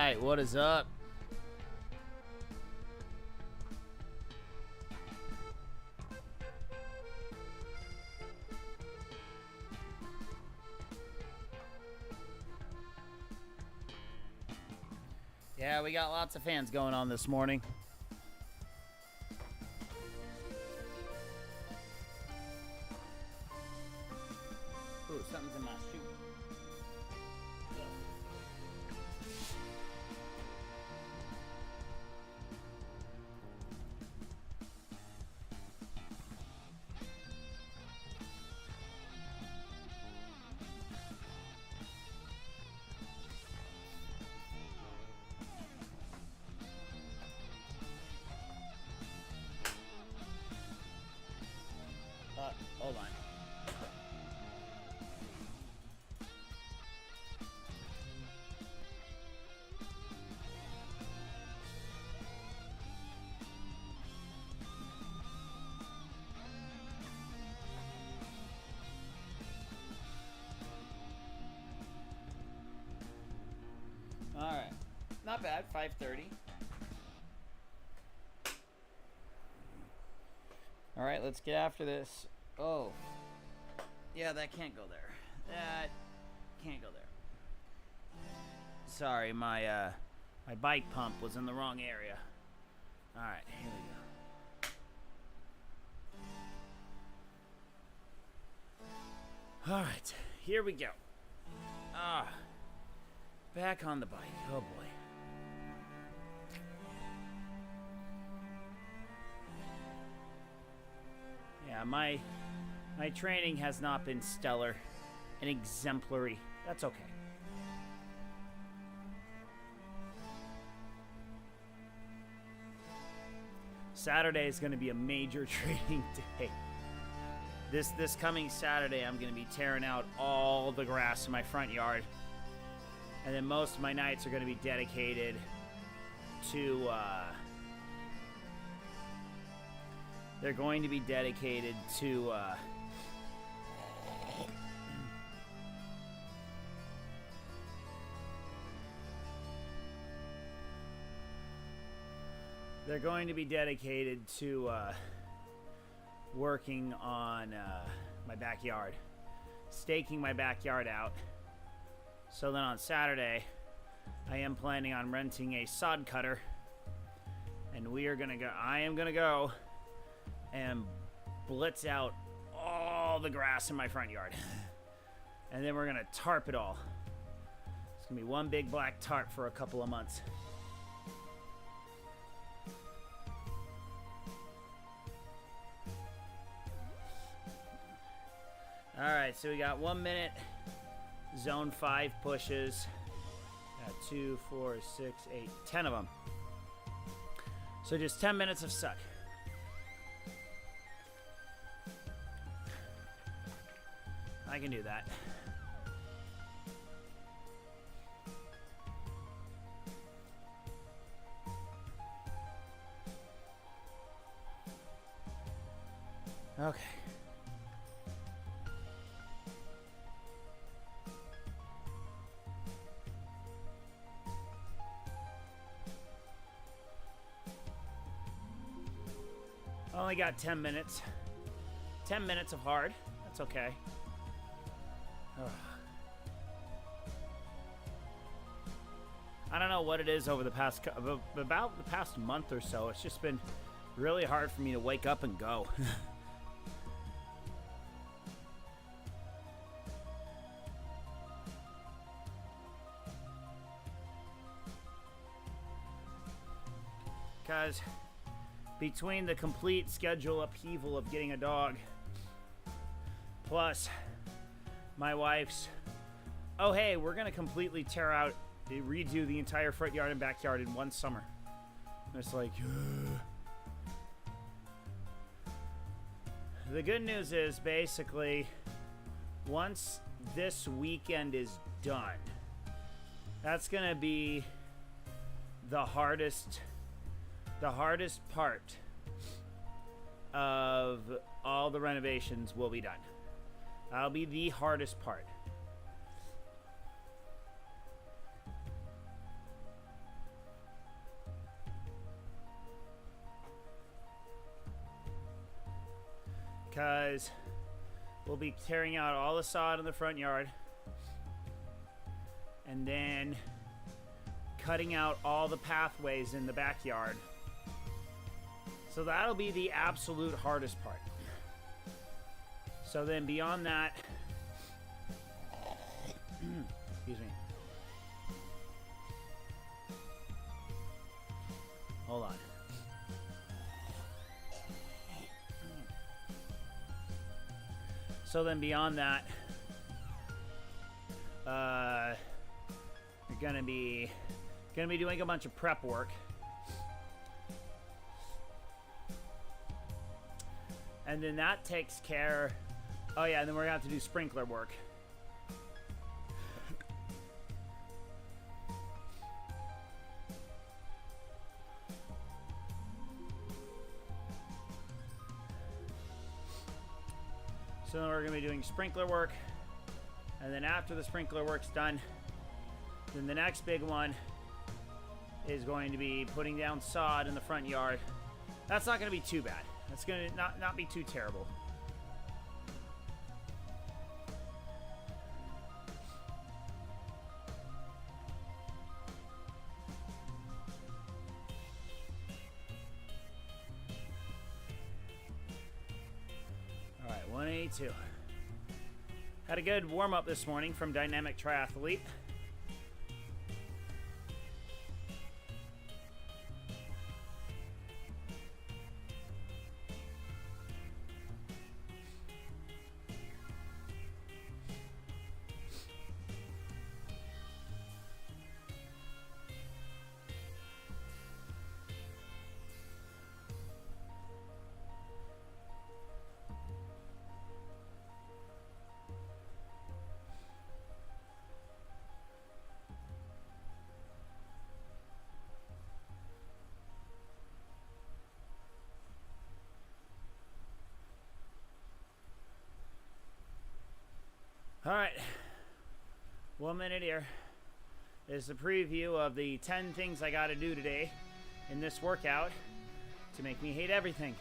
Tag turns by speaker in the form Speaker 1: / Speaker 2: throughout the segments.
Speaker 1: Alright, what is up? Yeah, we got lots of fans going on this morning. Ooh, something's in my shoe. Hold on. All right. Not bad, 5:30. All right, let's get after this. Oh. Yeah, that can't go there. That can't go there. Sorry, my bike pump was in the wrong area. All right, here we go. All right, here we go. Back on the bike. Oh boy. Yeah, my training has not been stellar and exemplary. That's okay. Saturday is going to be a major training day. This coming Saturday, I'm going to be tearing out all the grass in my front yard. And then most of my nights are going to be dedicated to... they're going to be dedicated to... they're going to be dedicated to working on my backyard. Staking my backyard out. So then on Saturday, I am planning on renting a sod cutter. And we are going to go... I am going to go and blitz out all the grass in my front yard. And then we're going to tarp it all. It's going to be one big black tarp for a couple of months. All right, so we got 1 minute. Zone 5 pushes. Got 2, 4, 6, 8, 10 of them. So just 10 minutes of suck. I can do that. Okay. Only got 10 minutes. 10 minutes of hard. That's okay. I don't know what it is over the past about the past month or so. It's just been really hard for me to wake up and go. Because between the complete schedule upheaval of getting a dog, plus my wife's, oh hey, we're gonna completely tear out, redo the entire front yard and backyard in one summer. And it's like, the good news is basically once this weekend is done, that's gonna be the hardest part of all the renovations will be done. That'll be the hardest part. because we'll be tearing out all the sod in the front yard and then cutting out all the pathways in the backyard. So that'll be the absolute hardest part. So then beyond that, excuse me. Hold on. So then beyond that, you're gonna be doing a bunch of prep work. And then that takes care. Oh yeah, and then we're gonna have to do sprinkler work. So then we're gonna be doing sprinkler work, and then after the sprinkler work's done, then the next big one is going to be putting down sod in the front yard. That's not gonna be too bad. That's gonna not be too terrible. All right, 182. Had a good warm-up this morning from Dynamic Triathlete. All right, 1 minute here. This is a preview of the 10 things I got to do today in this workout to make me hate everything.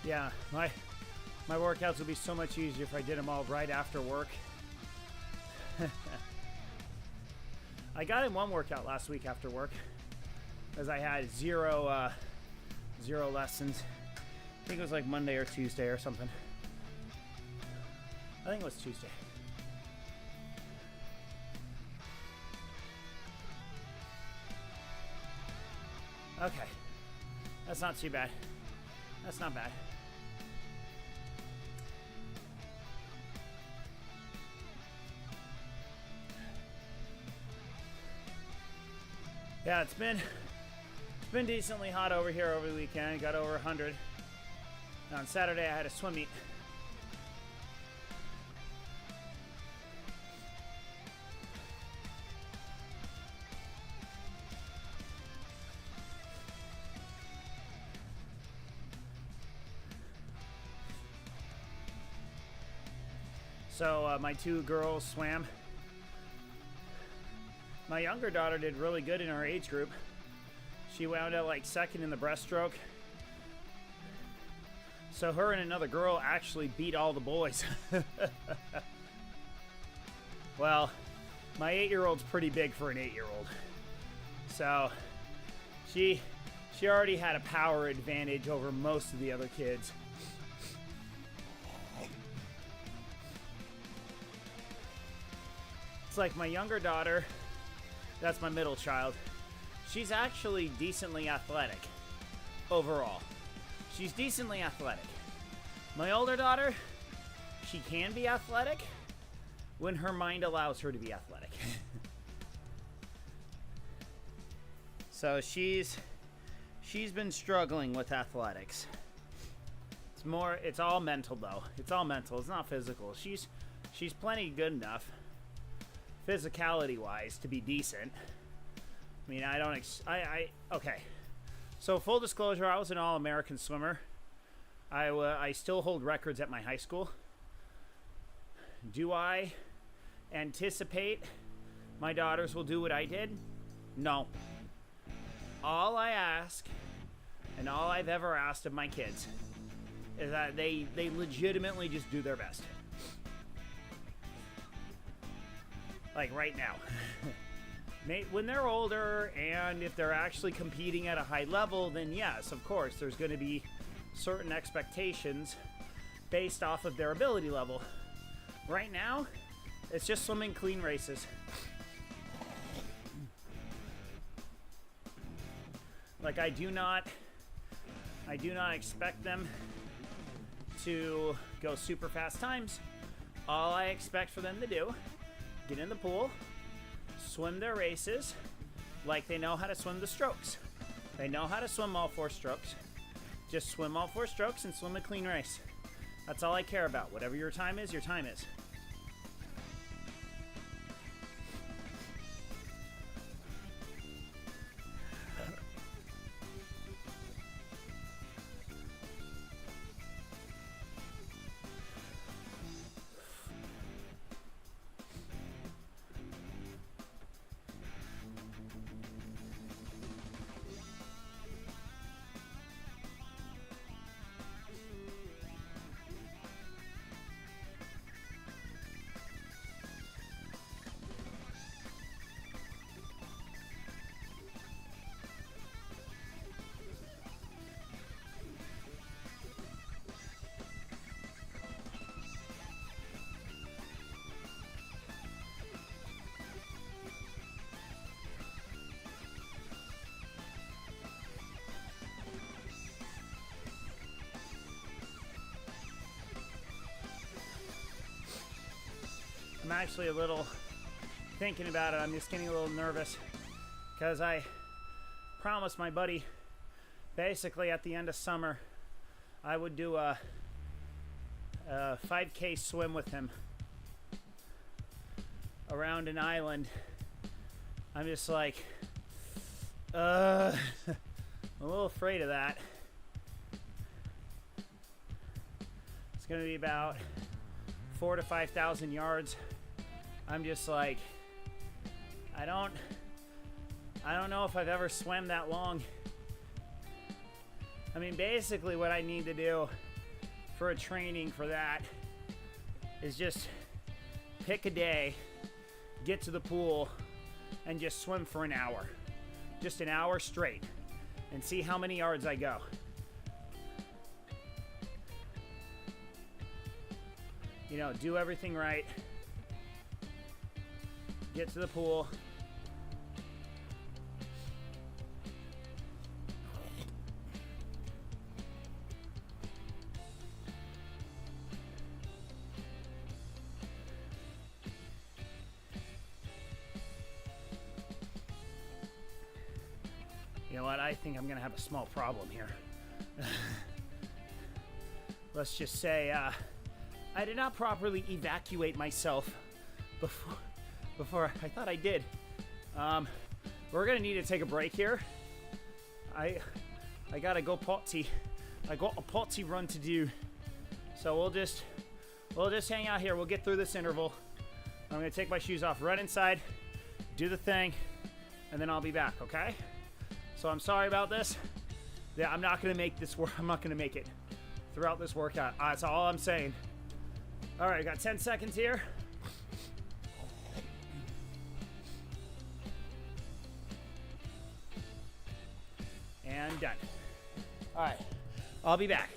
Speaker 1: Yeah, my workouts would be so much easier if I did them all right after work. I got in one workout last week after work, as I had zero lessons. I think it was like Monday or Tuesday or something. I think it was Tuesday. Okay, that's not too bad. That's not bad. Yeah, it's been decently hot over here over the weekend. Got over 100. And on Saturday I had a swim meet. So my two girls swam. My younger daughter did really good in her age group. She wound up like second in the breaststroke. So her and another girl actually beat all the boys. Well, my 8-year-old's pretty big for an 8-year-old. So she already had a power advantage over most of the other kids. It's like my younger daughter, that's my middle child. She's actually decently athletic overall. She's decently athletic. My older daughter, she can be athletic when her mind allows her to be athletic. So she's been struggling with athletics. It's all mental though. It's all mental. It's not physical. She's plenty good enough, physicality wise, to be decent. I mean, okay. So full disclosure, I was an All-American swimmer. I still hold records at my high school. Do I anticipate my daughters will do what I did? No. All I ask, and all I've ever asked of my kids, is that they legitimately just do their best. Like right now. When they're older and if they're actually competing at a high level, then yes, of course, there's going to be certain expectations based off of their ability level. Right now, it's just swimming clean races. Like I do not expect them to go super fast times. All I expect for them to do, get in the pool, swim their races like they know how to swim the strokes. They know how to swim all 4 strokes. Just swim all 4 strokes and swim a clean race. That's all I care about. Whatever your time is, your time is. I'm actually a little thinking about it. I'm just getting a little nervous because I promised my buddy basically at the end of summer I would do a 5K swim with him around an island. I'm just like a little afraid of that. It's gonna be about 4,000 to 5,000 yards. I'm just like, I don't know if I've ever swam that long. I mean, basically what I need to do for a training for that is just pick a day, get to the pool, and just swim for an hour. Just an hour straight, and see how many yards I go. You know, do everything right. Get to the pool. You know what? I think I'm gonna have a small problem here. Let's just say I did not properly evacuate myself before I thought I did. We're gonna need to take a break here. I gotta go potty. I got a potty run to do. So we'll just hang out here. We'll get through this interval. I'm gonna take my shoes off, run inside, do the thing, and then I'll be back, okay? So I'm sorry about this. Yeah, I'm not gonna make this work. I'm not gonna make it throughout this workout. That's all I'm saying. All right, I got 10 seconds here. And done. All right, I'll be back.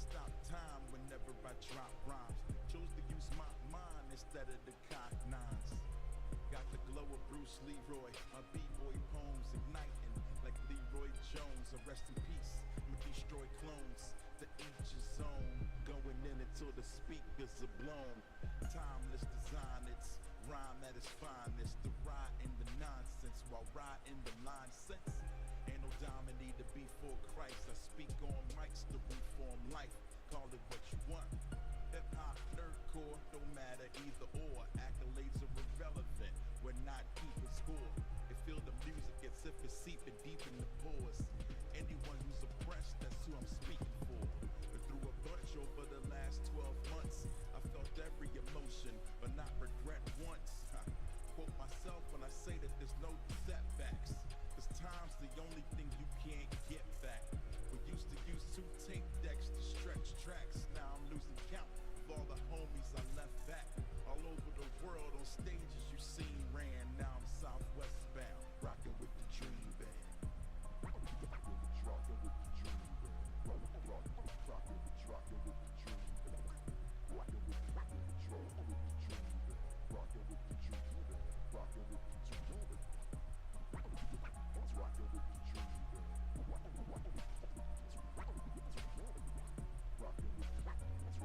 Speaker 2: stop time whenever I drop rhymes. Chose to use my mind instead of the cock nines. Got the glow of Bruce Leroy, my b-boy poems igniting like Leroy Jones. And rest in peace, I'ma destroy clones. To each his own, going in until the speakers are blown. Timeless design, it's rhyme at its finest. The ride in the nonsense while riding the line sense. Ain't no diamond need to be for Christ. I speak on mics to reform life. Call it what you want. Hip hop, nerdcore, don't matter either or. Accolades are irrelevant. We're not keeping score. It feel the music as if it's seeping deep in the pores. Anyone who's oppressed, that's who I'm speaking for. But through a bunch over the last 12 months, I felt every emotion, but not regret once. Quote myself when I say that there's no setbacks. Cause time's the only thing you can't get back. We used to use 2 tape decks to stretch tracks. Now I'm losing count of all the homies I left back. All over the world on stages you seen ran. Now I'm southwest bound, rocking with the Dream Band. Rocking with the Dream Band. Rocking with the Dream Band. Rocking with the Dream Band. Rocking with the Dream Band. Rocking with the Dream Band.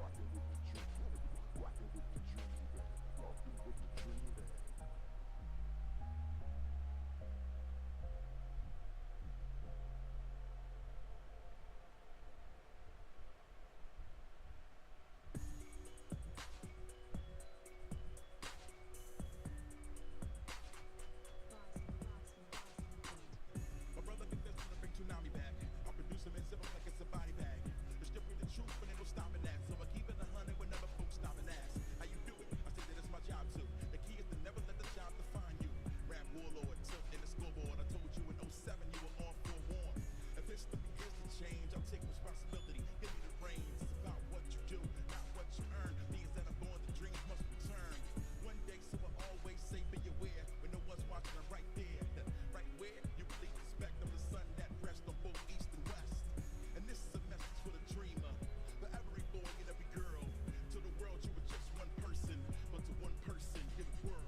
Speaker 2: Rocking with the Dream Band. Rocking with the Dream Band. Rocking with the Dream Band. My brother confessed to bring Toonami back. I'll produce him and zip him like it's a body bag. They're stripping the truth, but ain't no stopping that. So I keep it 100 whenever folks stop and ask how you do it. I say that it's my job too. The key is to never let the job define you. Rap warlord, tilt in the scoreboard. I told you in '07 you were on forewarned. If history is to change, I'll take responsibility. Give me the reins. It's about what you do, not what you earn. Means that I'm born, the dreams must return. One day, so I always say be aware. When no one's watching, I'm right there. Right where you really respect of the sun that rests on both east and west. And this is a message for the dreamer, for every boy and every girl. To the world you were just one person, but to one person give the world.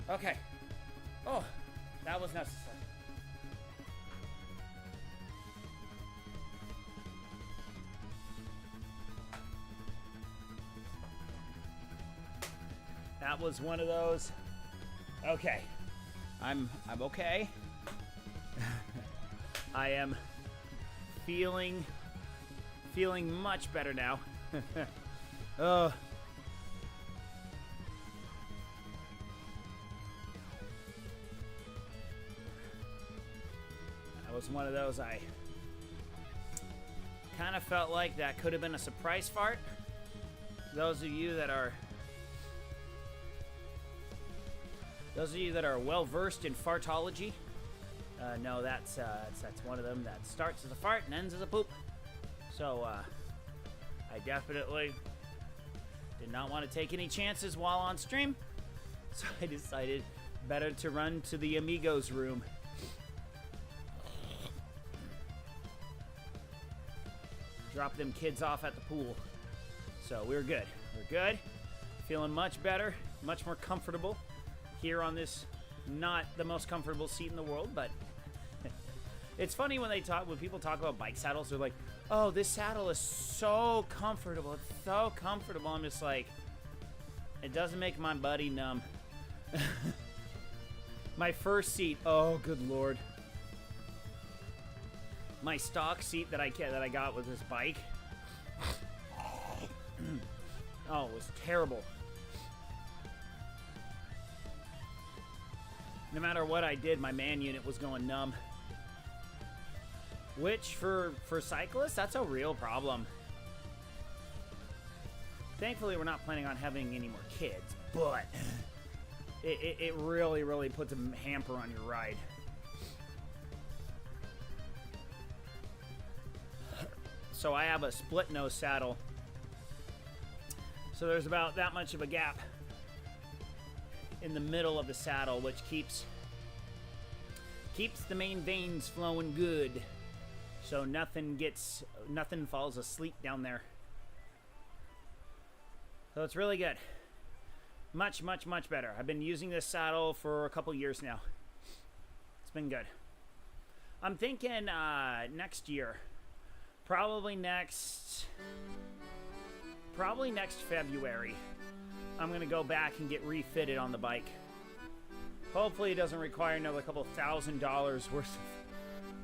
Speaker 1: Okay. Oh, that was necessary. That was one of those. Okay. I'm okay. I am feeling much better now. Oh. That was one of those I kind of felt like that could have been a surprise fart. Those of you that are well versed in fartology, no, that's one of them that starts as a fart and ends as a poop. So I definitely did not want to take any chances while on stream, so I decided better to run to the Amigos room. Drop them kids off at the pool. So we're good. We're good. Feeling much better, much more comfortable here on this not the most comfortable seat in the world, but it's funny when people talk about bike saddles, they're like, oh, this saddle is so comfortable. It's so comfortable. I'm just like, it doesn't make my buddy numb. My first seat, oh, good Lord. My stock seat that I got with this bike, Oh, it was terrible. No matter what I did, my man unit was going numb. Which, for cyclists, that's a real problem. Thankfully, we're not planning on having any more kids, but it really, really puts a hamper on your ride. So I have a split nose saddle. So there's about that much of a gap in the middle of the saddle, which keeps the main veins flowing good. So nothing falls asleep down there. So it's really good. Much, much, much better. I've been using this saddle for a couple years now. It's been good. I'm thinking next year. Probably next February. I'm going to go back and get refitted on the bike. Hopefully it doesn't require another couple $1,000 worth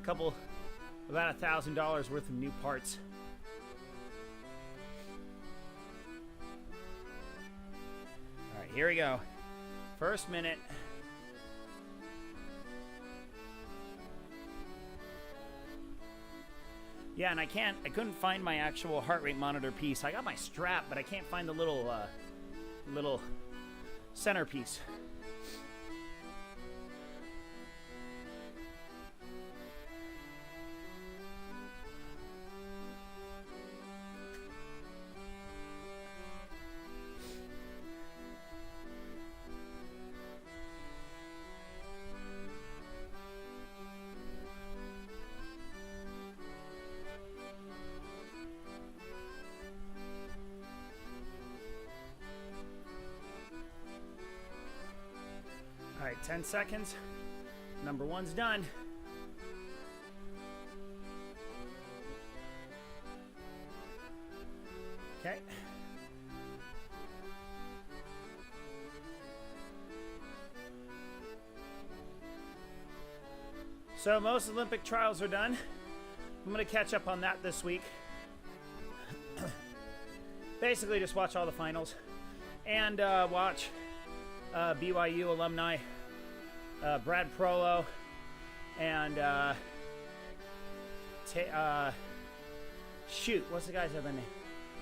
Speaker 1: of... about $1,000 worth of new parts. All right, here we go. First minute. Yeah, and I couldn't find my actual heart rate monitor piece. I got my strap, but I can't find the little centerpiece. All right, 10 seconds. Number one's done. Okay. So most Olympic trials are done. I'm going to catch up on that this week. Basically just watch all the finals and watch BYU alumni Brad Prolo and shoot, what's the guy's other name?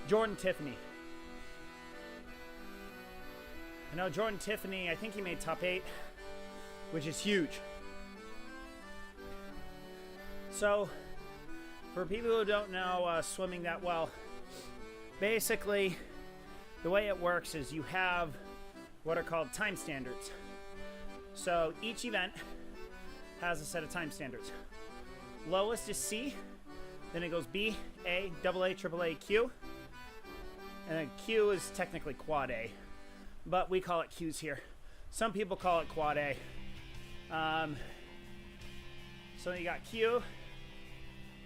Speaker 1: Jordan Tiffany. I know Jordan Tiffany, I think he made top 8, which is huge. So, for people who don't know swimming that well, basically the way it works is you have what are called time standards. So each event has a set of time standards. Lowest is C, then it goes B, A, AA, AAA, Q, and then Q is technically quad A, but we call it Qs here. Some people call it quad A. So you got Q,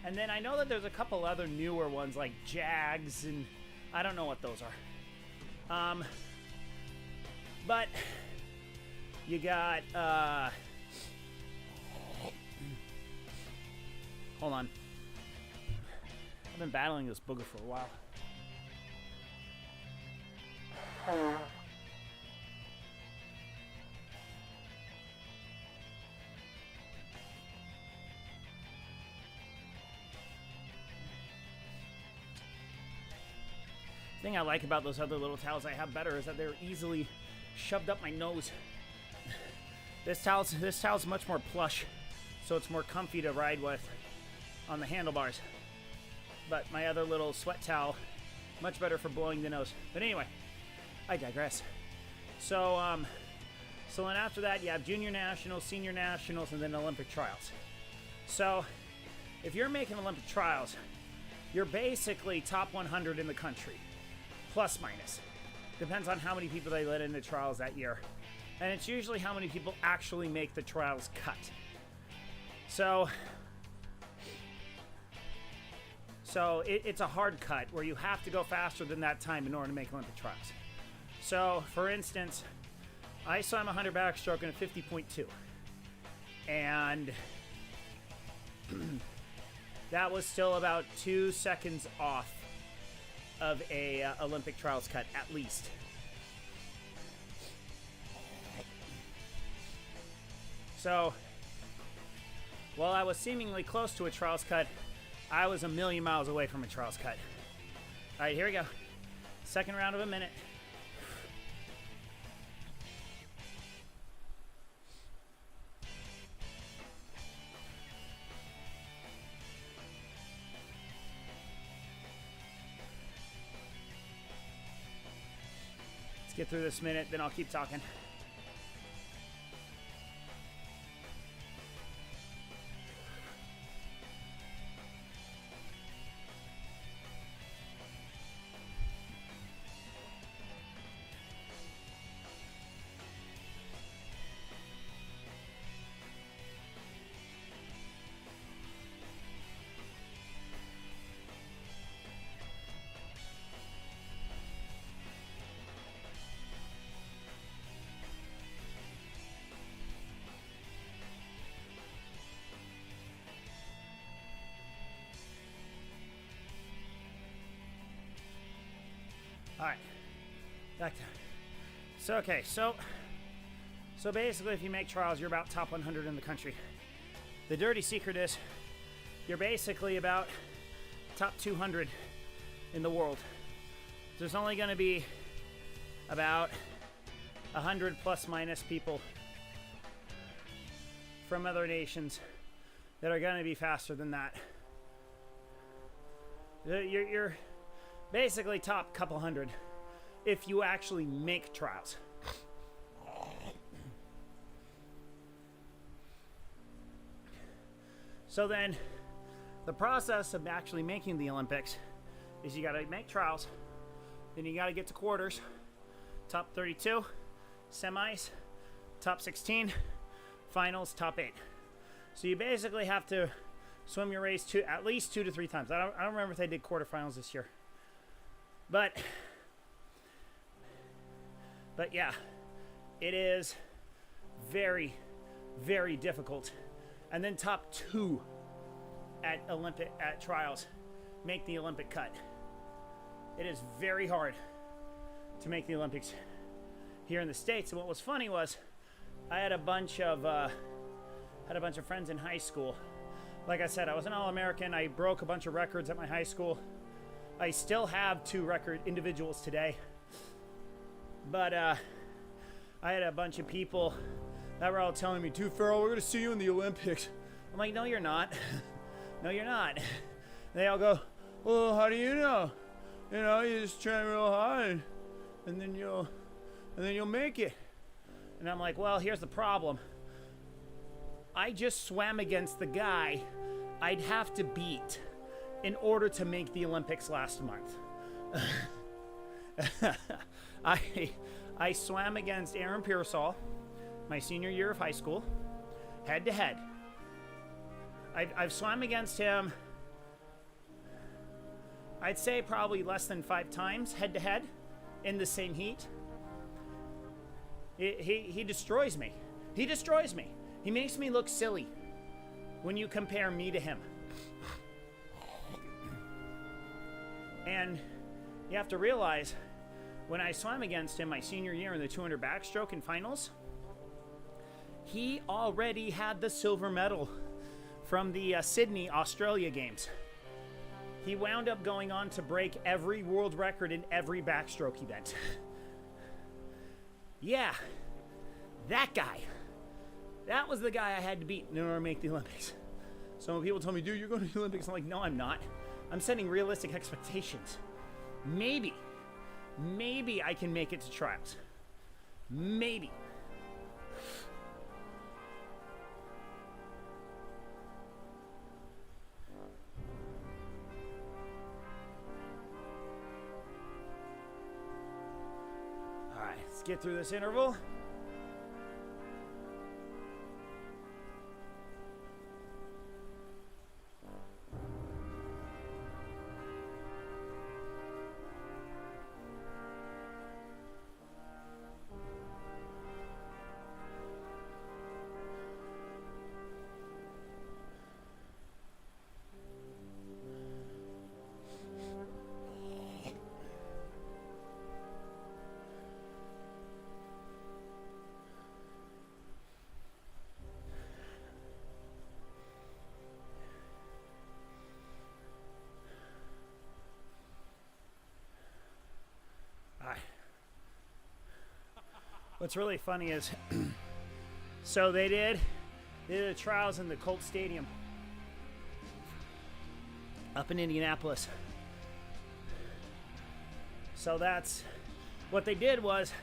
Speaker 1: and then I know that there's a couple other newer ones like JAGs, and I don't know what those are. But you got, hold on. I've been battling this booger for a while. The thing I like about those other little towels I have better is that they're easily shoved up my nose. This towel's much more plush, so it's more comfy to ride with on the handlebars. But my other little sweat towel, much better for blowing the nose. But anyway, I digress. So then after that, you have junior nationals, senior nationals, and then Olympic trials. So if you're making Olympic trials, you're basically top 100 in the country, plus minus. Depends on how many people they let into trials that year. And it's usually how many people actually make the trials cut. So it's a hard cut where you have to go faster than that time in order to make Olympic trials. So, for instance, I swam 100 backstroke in a 50.2. And that was still about 2 seconds off of a Olympic trials cut, at least. So, while I was seemingly close to a trials cut, I was a million miles away from a trials cut. All right, here we go. Second round of a minute. Let's get through this minute, then I'll keep talking. All right, back to, so basically if you make trials, you're about top 100 in the country. The dirty secret is you're basically about top 200 in the world. There's only going to be about 100 plus minus people from other nations that are going to be faster than that. You're basically top couple hundred if you actually make trials. So then the process of actually making the Olympics is you got to make trials, then you got to get to quarters, top 32, semis, top 16, finals, top 8. So you basically have to swim your race at least 2 to 3 times. I don't remember if they did quarterfinals this year. But yeah, it is very, very difficult. And then top 2 at trials make the Olympic cut. It is very hard to make the Olympics here in the States. And what was funny was I had a bunch of friends in high school. Like I said, I was an All-American. I broke a bunch of records at my high school. I still have 2 record individuals today. But I had a bunch of people that were all telling me, dude, Farrell, we're going to see you in the Olympics. I'm like, no, you're not. No, you're not. They all go, well, how do you know? You know, you just train real hard and then you'll make it. And I'm like, well, here's the problem. I just swam against the guy I'd have to beat in order to make the Olympics last month. I swam against Aaron Pearsall my senior year of high school, head to head. I've swam against him, I'd say probably less than 5 times head to head in the same heat. He destroys me. He destroys me. He makes me look silly when you compare me to him. And you have to realize, when I swam against him my senior year in the 200 backstroke in finals, he already had the silver medal from the Sydney, Australia games. He wound up going on to break every world record in every backstroke event. Yeah, that guy. That was the guy I had to beat in order to make the Olympics. So when people tell me, dude, you're going to the Olympics, I'm like, no, I'm not. I'm setting realistic expectations. Maybe I can make it to trials. Maybe. All right, let's get through this interval. What's really funny is, so they did the trials in the Colt Stadium up in Indianapolis. So that's what they did was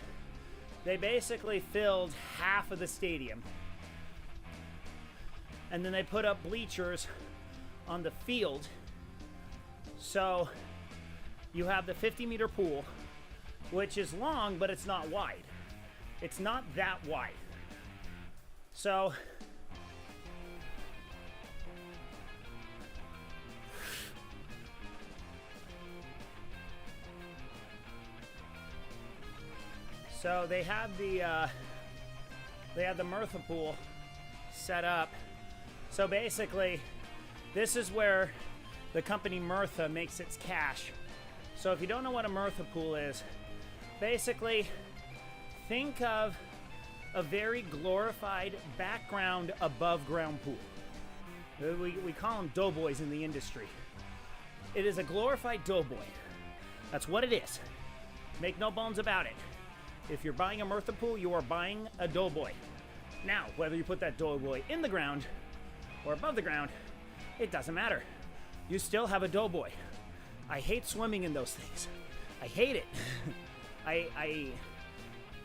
Speaker 1: they basically filled half of the stadium, and then they put up bleachers on the field. So you have the 50-meter pool, which is long, but it's not wide. It's not that wide. So they had the Murtha pool set up. So basically, this is where the company Murtha makes its cash. So if you don't know what a Murtha pool is, basically think of a very glorified background above ground pool. We call them doughboys in the industry. It is a glorified doughboy. That's what it is. Make no bones about it. If you're buying a Murtha pool, you are buying a doughboy. Now, whether you put that doughboy in the ground or above the ground, it doesn't matter. You still have a doughboy. I hate swimming in those things. I hate it.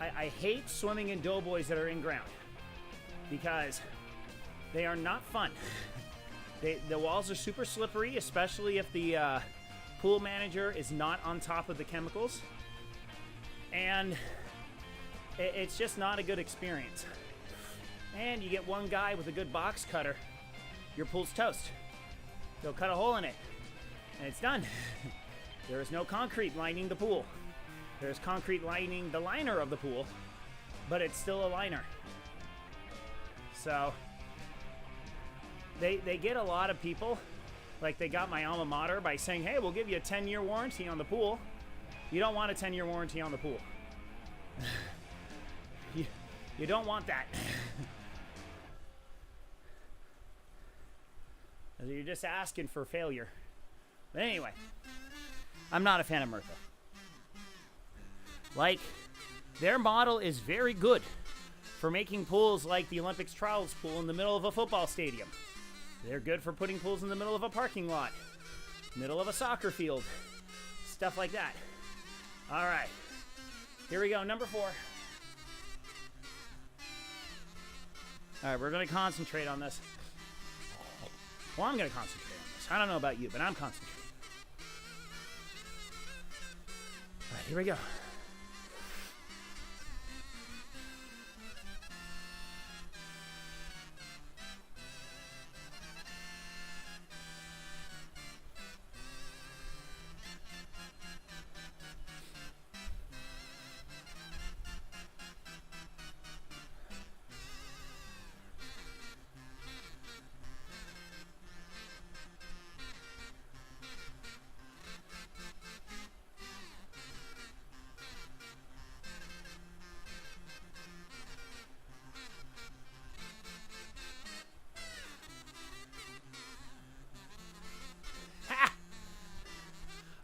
Speaker 1: I hate swimming in doughboys that are in ground because they are not fun. The walls are super slippery, especially if the pool manager is not on top of the chemicals. And it's just not a good experience. And you get one guy with a good box cutter, your pool's toast. They'll cut a hole in it, and it's done. There is no concrete lining the pool. There's concrete lining the liner of the pool, but it's still a liner. So they get a lot of people, like they got my alma mater by saying, hey, we'll give you a 10-year warranty on the pool. You don't want a 10-year warranty on the pool. You don't want that. You're just asking for failure. But anyway, I'm not a fan of Murtha. Like, their model is very good for making pools like the Olympics trials pool in the middle of a football stadium. They're good for putting pools in the middle of a parking lot, middle of a soccer field, stuff like that. All right, here we go, number 4. All right, we're going to concentrate on this. Well, I'm going to concentrate on this. I don't know about you, but I'm concentrating. All right, here we go.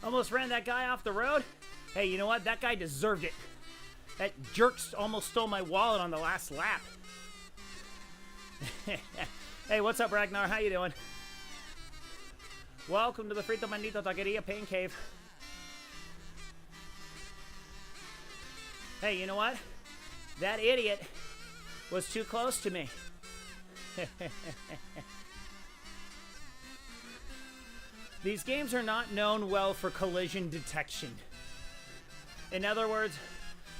Speaker 1: Almost ran that guy off the road. Hey, you know what? That guy deserved it. That jerk almost stole my wallet on the last lap. Hey, what's up, Ragnar? How you doing? Welcome to the Frito Bandito Taqueria Pain Cave. Hey, you know what? That idiot was too close to me. These games are not known well for collision detection. In other words,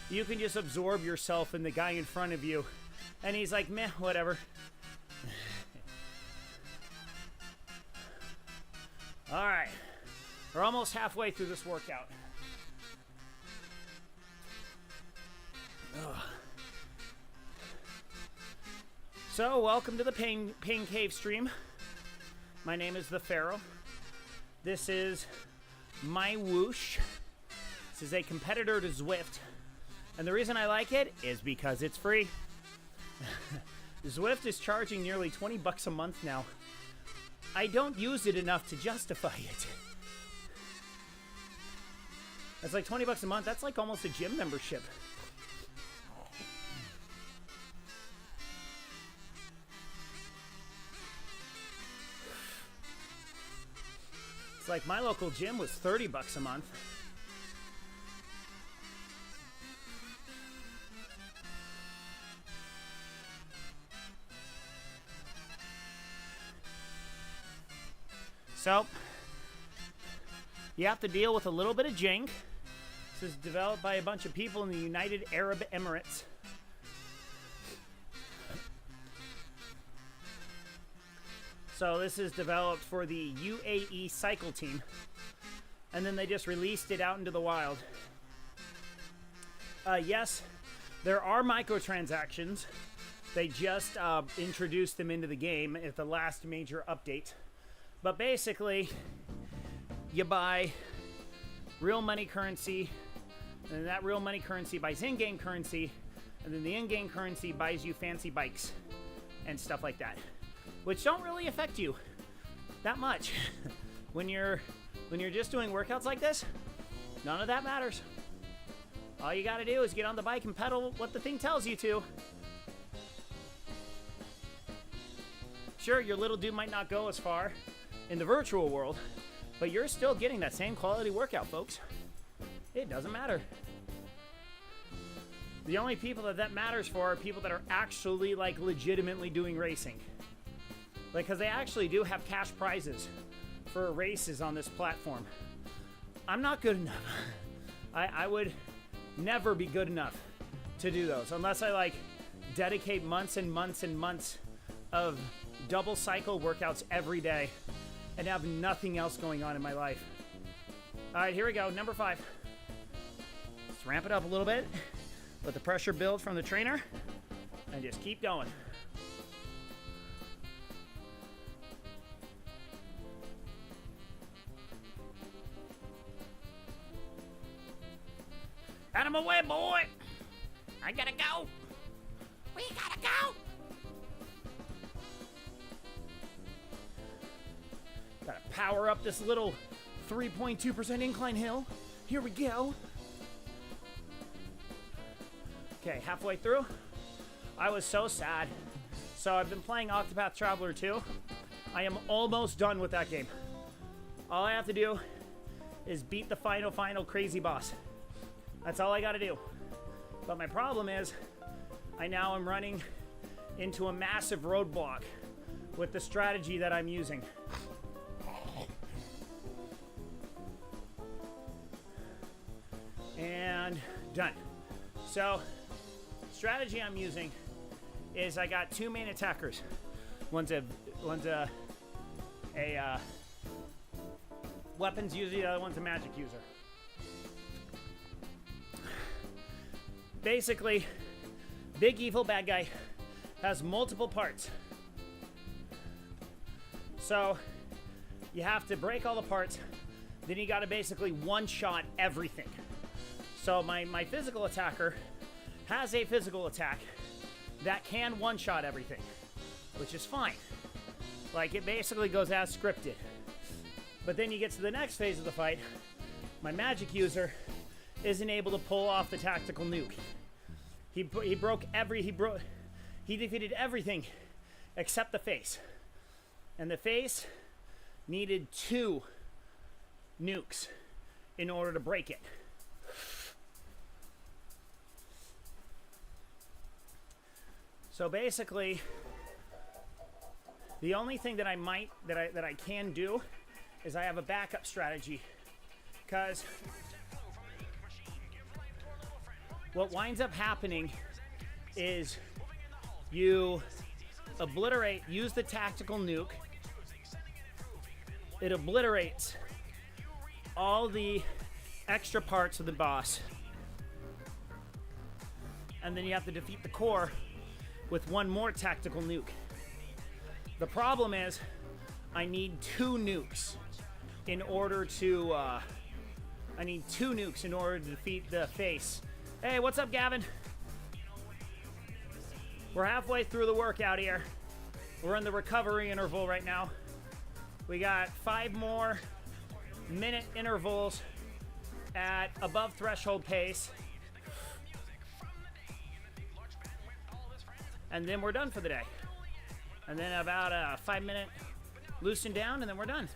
Speaker 1: you can just absorb yourself in the guy in front of you, and he's like, meh, whatever. All right, we're almost halfway through this workout. Ugh. So, welcome to the Pain Cave stream. My name is the Pharaoh. This is Mywoosh. This is a competitor to Zwift. And the reason I like it is because it's free. Zwift is charging nearly 20 bucks a month now. I don't use it enough to justify it. That's like 20 bucks a month. That's like almost a gym membership. like my local gym was $30 a month. So, you have to deal with a little bit of jank. This is developed by a bunch of people in the United Arab Emirates. So this is developed for the UAE cycle team. And then they just released it out into the wild. Yes, there are microtransactions. They just introduced them into the game at the last major update. But basically, you buy real money currency, and that real money currency buys in-game currency, and then the in-game currency buys you fancy bikes and stuff like that, which don't really affect you that much. when you're just doing workouts like this, none of that matters. All you gotta do is get on the bike and pedal what the thing tells you to. Sure, your little dude might not go as far in the virtual world, but you're still getting that same quality workout, folks. It doesn't matter. The only people that matters for are people that are actually like legitimately doing racing. Like, because they actually do have cash prizes for races on this platform. I'm not good enough. I would never be good enough to do those unless I like dedicate months and months and months of double cycle workouts every day and have nothing else going on in my life. All right, here we go. Number 5. Let's ramp it up a little bit. Let the pressure build from the trainer and just keep going. Out of my way, boy. I gotta go. We gotta go. Gotta power up this little 3.2% incline hill. Here we go. Okay, halfway through. I was so sad. So I've been playing Octopath Traveler 2. I am almost done with that game. All I have to do is beat the final crazy boss. That's all I gotta do. But my problem is, I now am running into a massive roadblock with the strategy that I'm using. And done. So, strategy I'm using is I got 2 main attackers. One's a weapons user, the other one's a magic user. Basically, big evil bad guy has multiple parts. So, you have to break all the parts, then you gotta basically one-shot everything. So my physical attacker has a physical attack that can one-shot everything, which is fine. Like, it basically goes as scripted. But then you get to the next phase of the fight, my magic user isn't able to pull off the tactical nuke. He defeated everything except the face. And the face needed 2 nukes in order to break it. So basically, the only thing that I can do is I have a backup strategy, because what winds up happening is you use the tactical nuke. It obliterates all the extra parts of the boss, and then you have to defeat the core with 1 more tactical nuke. The problem is, I need 2 nukes in order to defeat the face. Hey, what's up, Gavin? We're halfway through the workout here. We're in the recovery interval right now. We got 5 more minute intervals at above threshold pace. And then we're done for the day. And then about a 5-minute loosen down, and then we're done.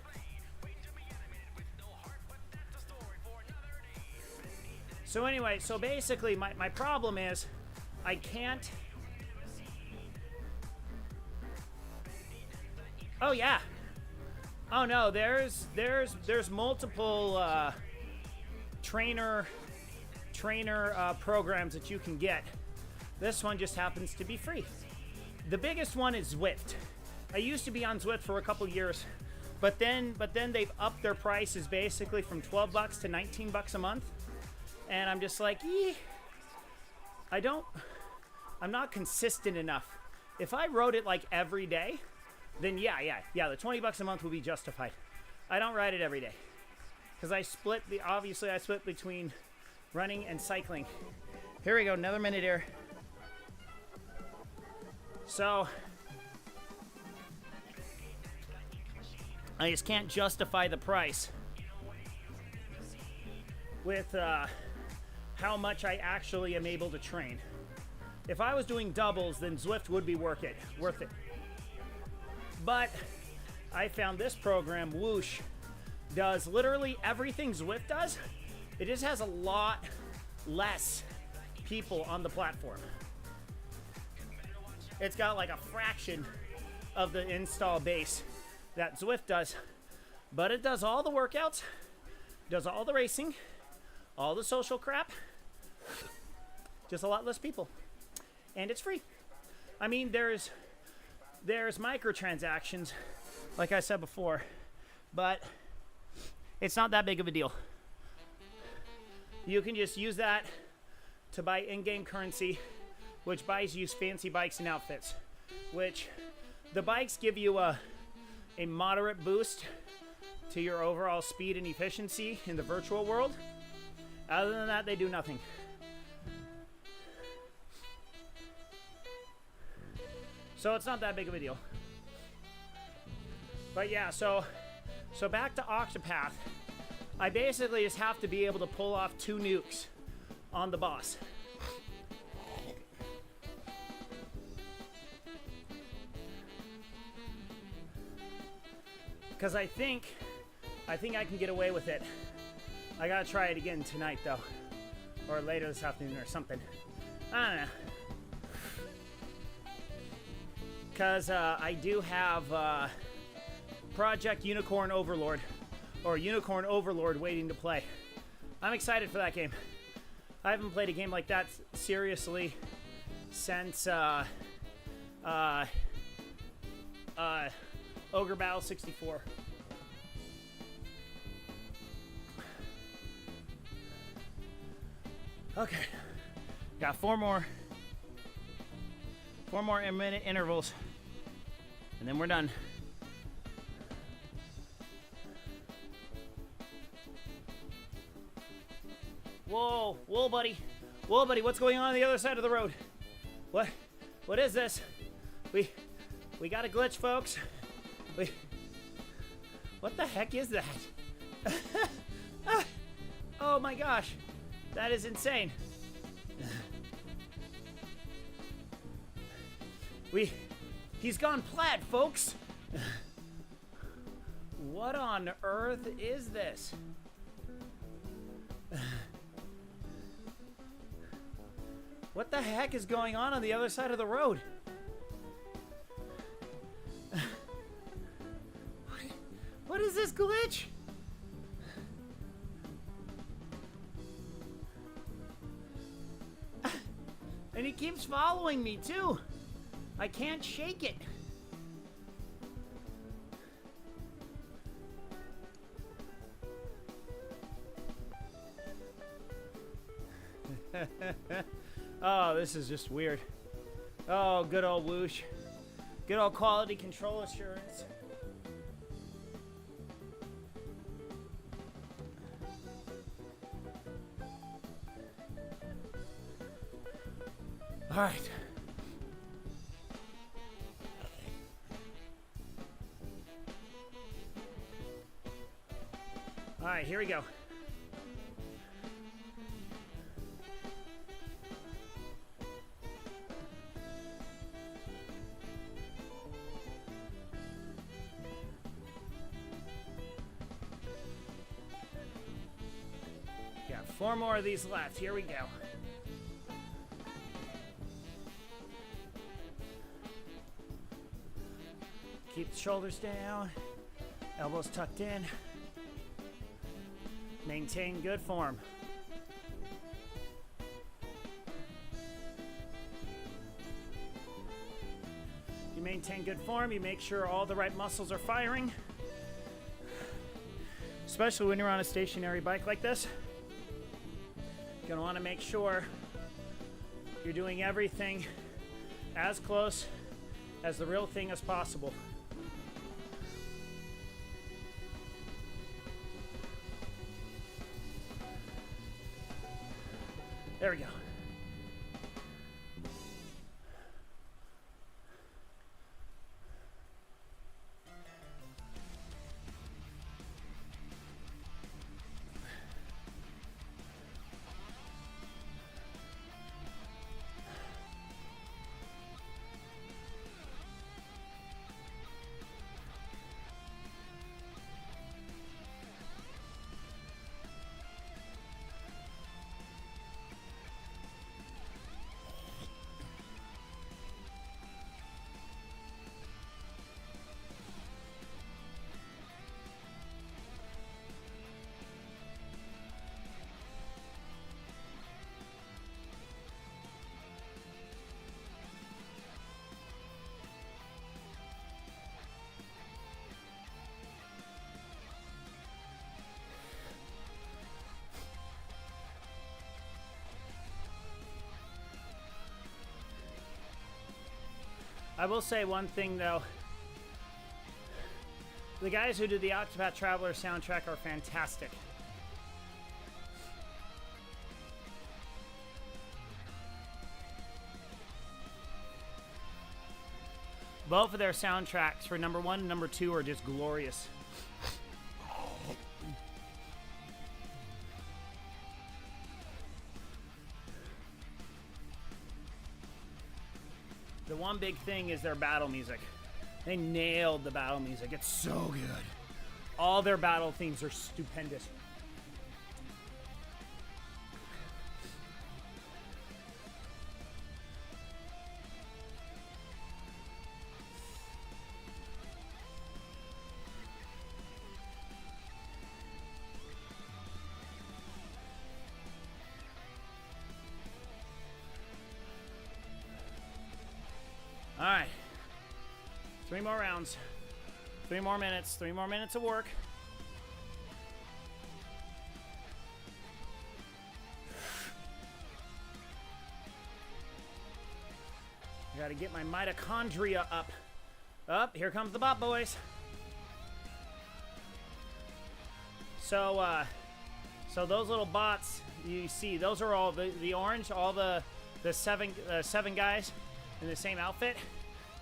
Speaker 1: So anyway, so basically my problem is I can't. Oh yeah. Oh no, there's multiple trainer programs that you can get. This one just happens to be free. The biggest one is Zwift. I used to be on Zwift for a couple years, but then they've upped their prices basically from $12 to $19 a month, and I'm just like, I'm not consistent enough. If I rode it like every day, then yeah, the $20 a month would be justified. I don't ride it every day because I split between running and cycling. Here we go, another minute here. So I just can't justify the price with how much I actually am able to train. If I was doing doubles, then Zwift would be worth it. But I found this program, Mywoosh, does literally everything Zwift does. It just has a lot less people on the platform. It's got like a fraction of the install base that Zwift does, but it does all the workouts, does all the racing, all the social crap, just a lot less people, and it's free. I mean, there's microtransactions, like I said before, but it's not that big of a deal. You can just use that to buy in-game currency, which buys you fancy bikes and outfits, which the bikes give you a moderate boost to your overall speed and efficiency in the virtual world. Other than that, they do nothing. So it's not that big of a deal. But yeah, so back to Octopath. I basically just have to be able to pull off 2 nukes on the boss. Because I think I can get away with it. I gotta try it again tonight though, or later this afternoon or something. I don't know. Because I do have Project Unicorn Overlord, or Unicorn Overlord, waiting to play. I'm excited for that game. I haven't played a game like that seriously since Ogre Battle 64. Okay, got 4 more minute intervals, and then we're done. Whoa, buddy, what's going on the other side of the road? What is this? We got a glitch, folks. What the heck is that? Oh my gosh, that is insane. He's gone plat, folks. What on earth is this? What the heck is going on the other side of the road? What is this glitch? And he keeps following me too. I can't shake it. Oh, this is just weird. Oh, good old Woosh. Good old quality control assurance. All right. All right, here we go. Got 4 more of these left. Here we go. Keep the shoulders down, elbows tucked in. Maintain good form. You maintain good form, you make sure all the right muscles are firing. Especially when you're on a stationary bike like this. You're gonna wanna make sure you're doing everything as close as the real thing as possible. There we go. I will say one thing though. The guys who did the Octopath Traveler soundtrack are fantastic. Both of their soundtracks for number 1 and number 2 are just glorious. The one big thing is their battle music. They nailed the battle music. It's so good. All their battle themes are stupendous. All right, 3 more rounds, 3 more minutes, 3 more minutes of work. I gotta get my mitochondria up. Up, here comes the bot boys. So those little bots you see, those are all the orange, all the seven guys in the same outfit.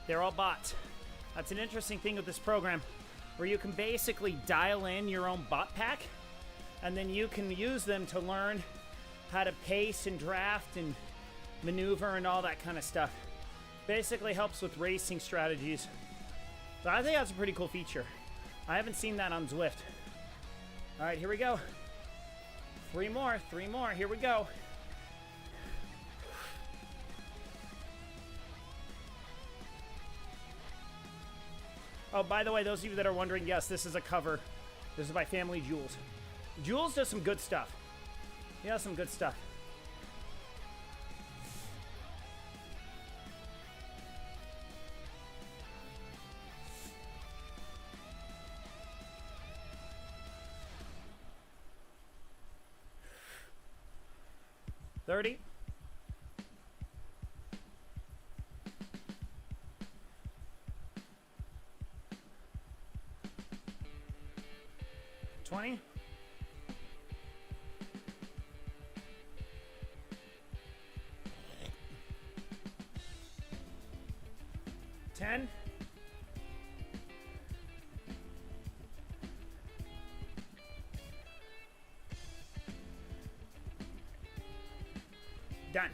Speaker 1: They're all bots. That's an interesting thing with this program, where you can basically dial in your own bot pack, and then you can use them to learn how to pace and draft and maneuver and all that kind of stuff. Basically helps with racing strategies. So I think that's a pretty cool feature. I haven't seen that on Zwift. All right, here we go. 3 more, here we go. Oh, by the way, those of you that are wondering, yes, this is a cover. This is by Family Jewels. Jules does some good stuff. He does some good stuff. $30. 20. 10. 'Done.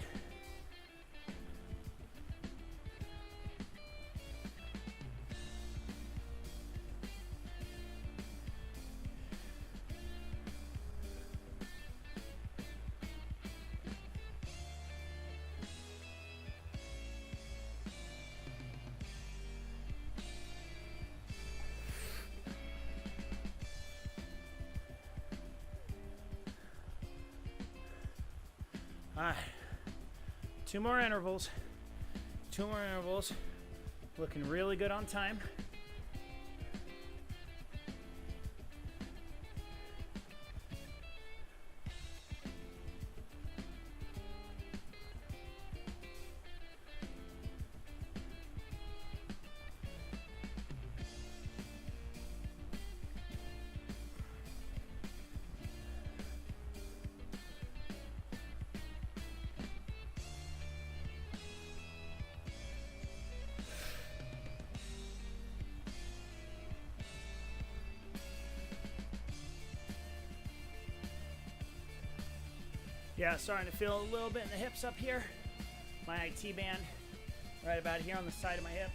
Speaker 1: All right. 2 more intervals. 2 more intervals. Looking really good on time. Yeah, starting to feel a little bit in the hips up here. My IT band right about here on the side of my hip.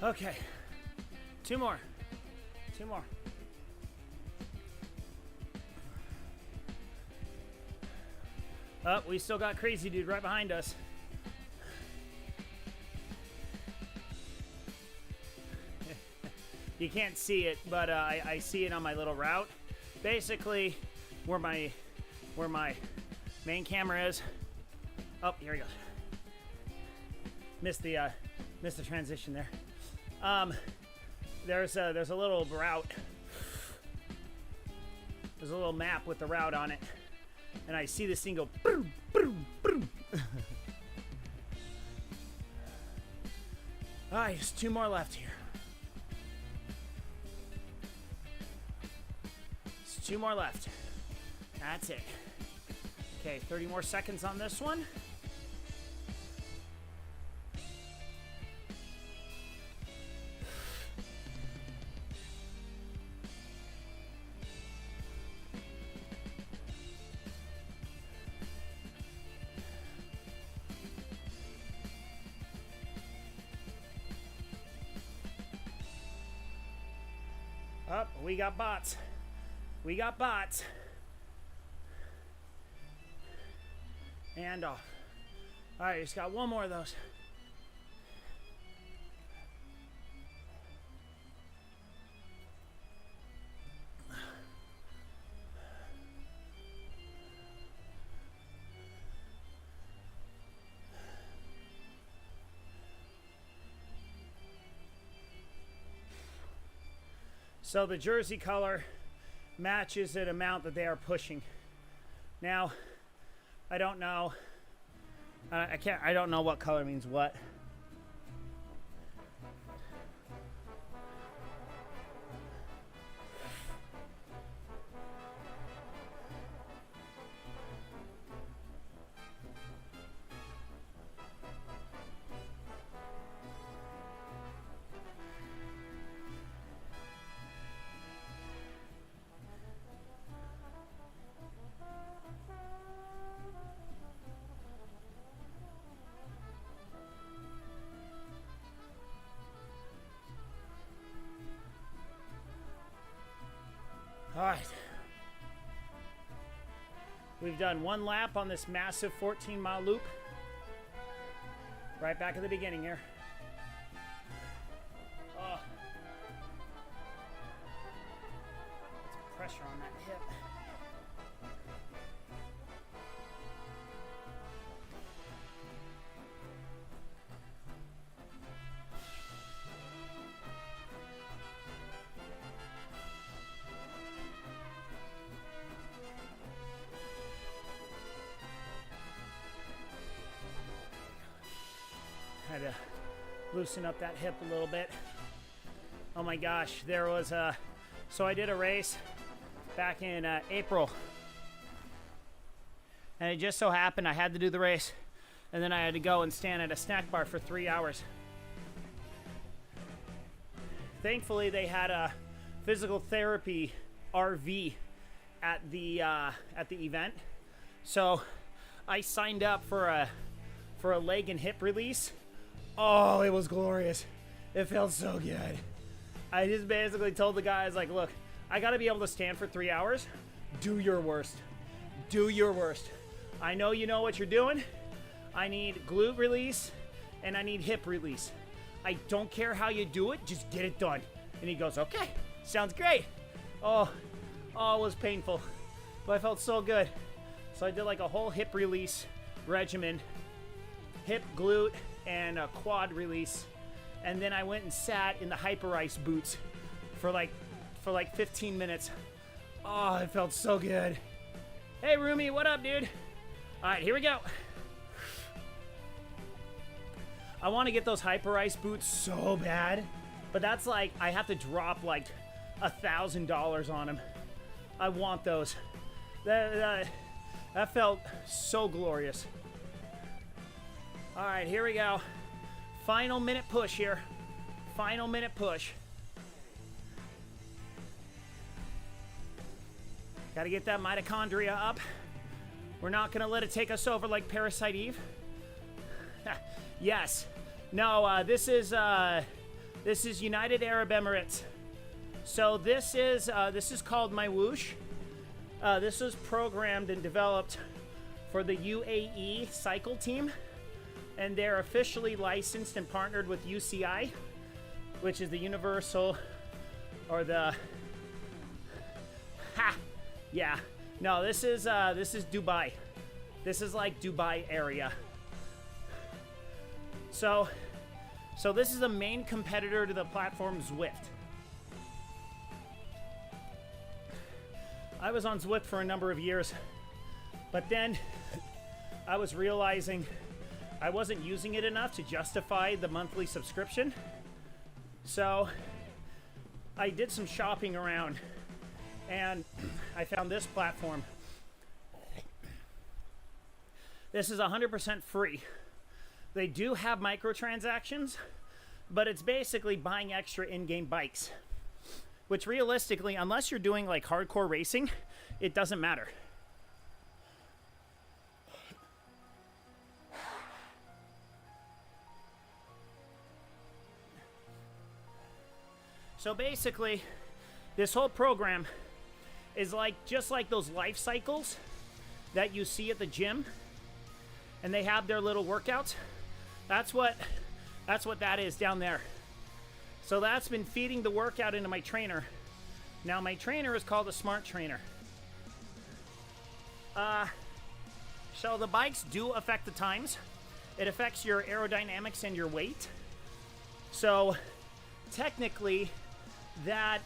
Speaker 1: Okay, 2 more. 2 more. Oh, we still got Crazy Dude right behind us. You can't see it, but I see it on my little route. Basically, where my main camera is. Oh, here he goes. Missed the transition there. There's a little route. There's a little map with the route on it, and I see this thing go boom, boom, boom. All right, just 2 more left here. Just 2 more left. That's it. Okay, 30 more seconds on this one. Oh, we got bots. We got bots. And off. All right, just got 1 more of those. So the jersey color matches the amount that they are pushing. Now, I don't know. I don't know what color means what. All right. We've done 1 lap on this massive 14-mile loop. Right back at the beginning here. Oh. Put some pressure on that hip. loosen up that hip a little bit. Oh my gosh, there was a, so I did a race back in April. And it just so happened I had to do the race, and then I had to go and stand at a snack bar for 3 hours. Thankfully, they had a physical therapy RV at the event, so I signed up for a leg and hip release. Oh, it was glorious. It felt so good. I just basically told the guys, like, look, I got to be able to stand for 3 hours. Do your worst. Do your worst. I know you know what you're doing. I need glute release and I need hip release. I don't care how you do it, just get it done. And he goes, okay, sounds great. Oh, it was painful, but I felt so good. So I did like a whole hip release regimen, hip, glute, and a quad release. And then I went and sat in the hyper ice boots for like 15 minutes. Oh, it felt so good. Hey, Rumi, what up, dude? All right, here we go. I want to get those hyper ice boots so bad, but that's like, I have to drop like $1,000 on them. I want those. That felt so glorious. All right, here we go. Final minute push here. Final minute push. Got to get that mitochondria up. We're not going to let it take us over like Parasite Eve. Yes. No, this is United Arab Emirates. So this is called Mywoosh. This was programmed and developed for the UAE cycle team, and they're officially licensed and partnered with UCI, which is the Universal, or the yeah. No, this is Dubai. This is like Dubai area. So this is the main competitor to the platform Zwift. I was on Zwift for a number of years, but then I was realizing I wasn't using it enough to justify the monthly subscription. So I did some shopping around and I found this platform. This is 100% free. They do have microtransactions, but it's basically buying extra in-game bikes, which realistically, unless you're doing like hardcore racing, it doesn't matter. So basically, this whole program is like just like those life cycles that you see at the gym, and they have their little workouts. That's what that is down there. So that's been feeding the workout into my trainer. Now my trainer is called a smart trainer. So the bikes do affect the times. It affects your aerodynamics and your weight. So technically that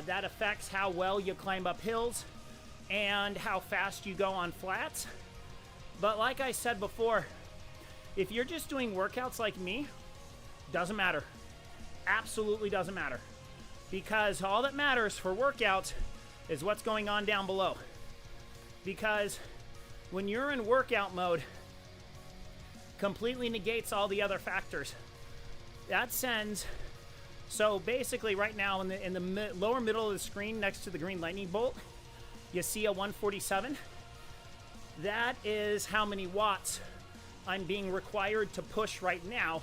Speaker 1: affects how well you climb up hills and how fast you go on flats. But like I said before, if you're just doing workouts like me, doesn't matter. Absolutely doesn't matter. Because all that matters for workouts is what's going on down below. Because when you're in workout mode, completely negates all the other factors. That sends, so basically right now in the lower middle of the screen next to the green lightning bolt, you see a 147. That is how many watts I'm being required to push right now.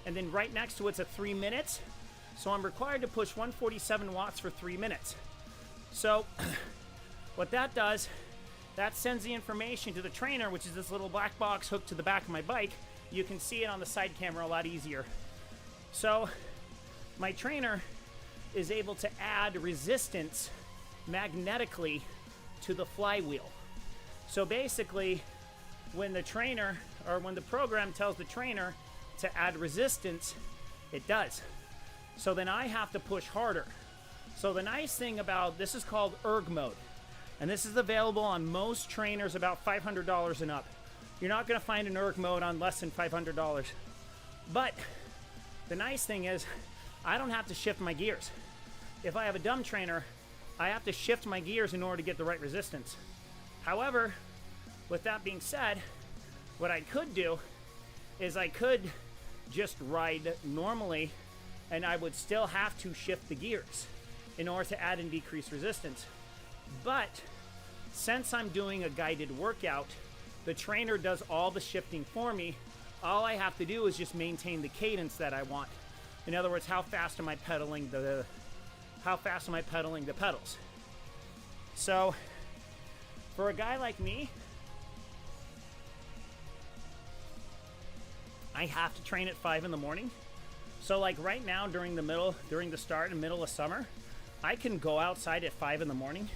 Speaker 1: And then right next to it's a 3 minutes. So I'm required to push 147 watts for 3 minutes. So what that does, that sends the information to the trainer, which is this little black box hooked to the back of my bike. You can see it on the side camera a lot easier. So my trainer is able to add resistance magnetically to the flywheel. So basically, when the trainer, or when the program tells the trainer to add resistance, it does. So then I have to push harder. So the nice thing about this is called erg mode, and this is available on most trainers about $500 and up. You're not going to find an erg mode on less than $500. But The nice thing is I don't have to shift my gears. If I have a dumb trainer, I have to shift my gears in order to get the right resistance. However, with that being said, what I could do is I could just ride normally and I would still have to shift the gears in order to add and decrease resistance. But since I'm doing a guided workout, the trainer does all the shifting for me. All I have to do is just maintain the cadence that I want. In other words, how fast am I pedaling the pedals? So for a guy like me, I have to train at 5 in the morning. So like right now during the start and middle of summer, I can go outside at 5 in the morning.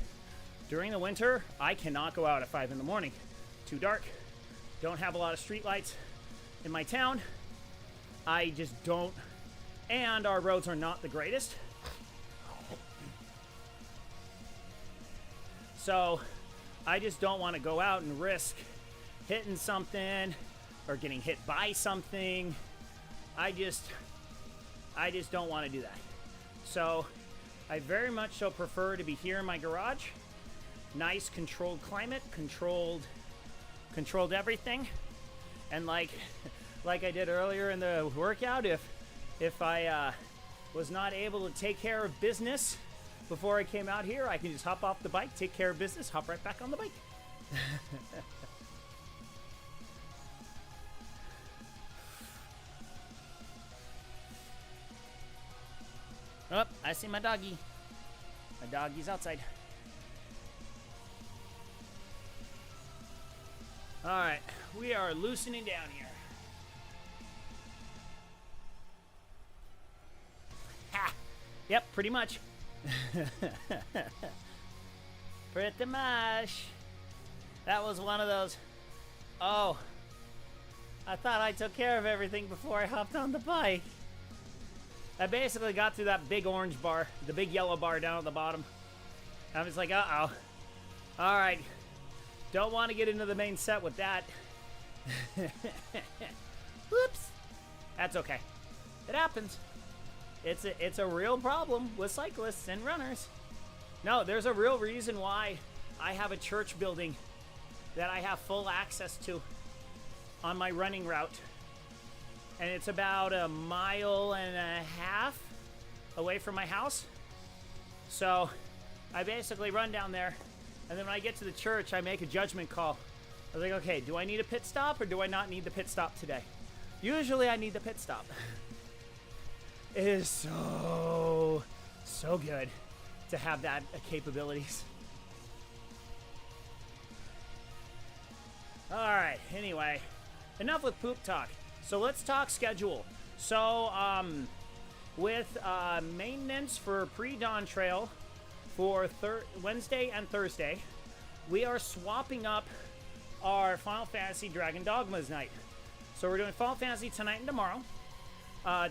Speaker 1: During the winter, I cannot go out at 5 in the morning. Too dark. Don't have a lot of street lights in my town. I just don't. And our roads are not the greatest. So I just don't want to go out and risk hitting something or getting hit by something. I just don't want to do that. So I very much so prefer to be here in my garage. Nice controlled climate, controlled everything. And like I did earlier in the workout, if I was not able to take care of business before I came out here, I can just hop off the bike, take care of business, hop right back on the bike. Oh, I see my doggy. My doggy's outside. All right, we are loosening down here. Ha! Yep, pretty much. Pretty much. That was one of those, oh, I thought I took care of everything before I hopped on the bike. I basically got through that big orange bar, the big yellow bar down at the bottom. I was like, uh-oh. All right. Don't want to get into the main set with that. Whoops. That's okay. It happens. It's a real problem with cyclists and runners. No, there's a real reason why I have a church building that I have full access to on my running route. And it's about 1.5 miles away from my house. So I basically run down there, and then when I get to the church, I make a judgment call. I was like, okay, do I need a pit stop or do I not need the pit stop today? Usually I need the pit stop. It is so good to have that capabilities. All right, anyway, enough with poop talk. So let's talk schedule. So with maintenance for pre-dawn trail for Wednesday and Thursday, we are swapping up our Final Fantasy Dragon Dogmas night. So we're doing Final Fantasy tonight and tomorrow.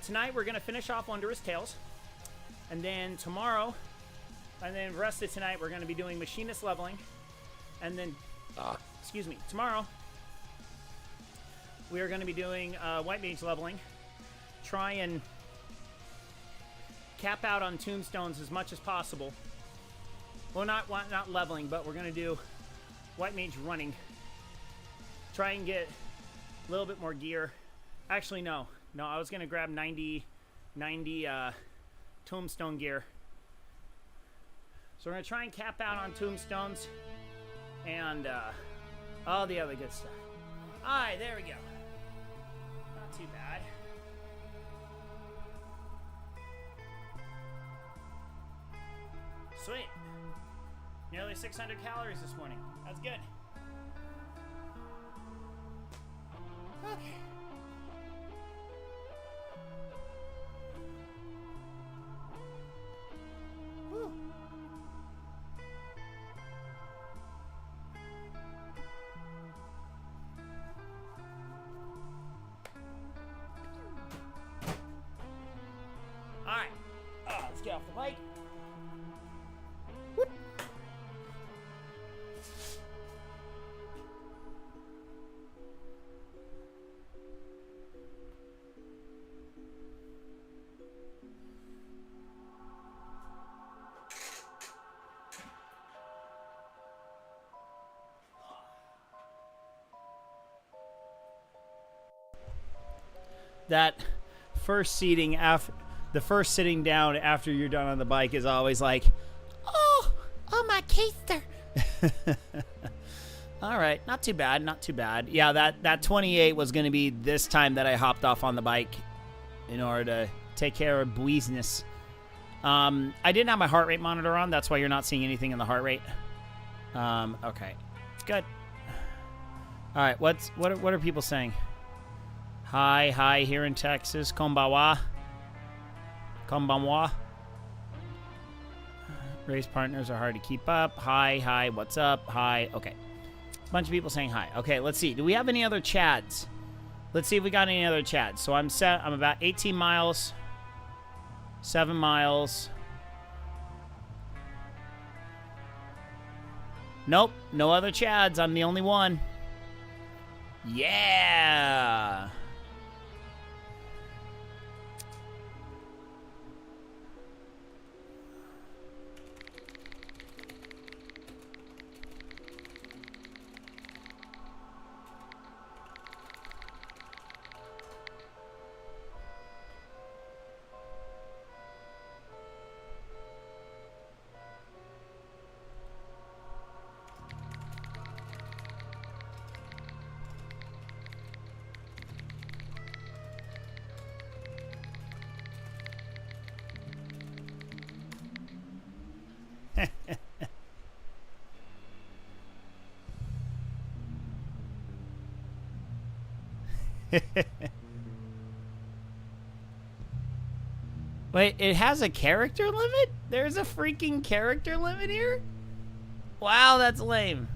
Speaker 1: Tonight we're going to finish off Wondrous Tales. And then tomorrow, and then the rest of tonight, we're going to be doing Machinist leveling. And then, tomorrow, we are going to be doing White Mage leveling. Try and cap out on tombstones as much as possible. Well, not leveling, but we're going to do White Mage running. Try and get a little bit more gear. Actually, no, I was going to grab 90 tombstone gear. So we're going to try and cap out on tombstones and all the other good stuff. All right, there we go. Not too bad. Sweet. Nearly 600 calories this morning. That's good. Okay. Whew. All right. Let's get off the bike. Whoop. that first seating after the first sitting down after you're done on the bike is always like, oh my keister. All right, not too bad, not too bad. Yeah, that 28 was going to be this time that I hopped off on the bike in order to take care of business. I didn't have my heart rate monitor on. That's why you're not seeing anything in the heart rate. Okay, good. All right, what are people saying? Hi here in Texas. Konbanwa. Konbanwa. Race partners are hard to keep up. Hi, what's up? Hi, okay. Bunch of people saying hi. Okay, let's see. Do we have any other chads? Let's see if we got any other chads. So I'm set. I'm about 18 miles. 7 miles. Nope, no other chads. I'm the only one. Yeah. Wait, it has a character limit? There's a freaking character limit here? Wow, that's lame.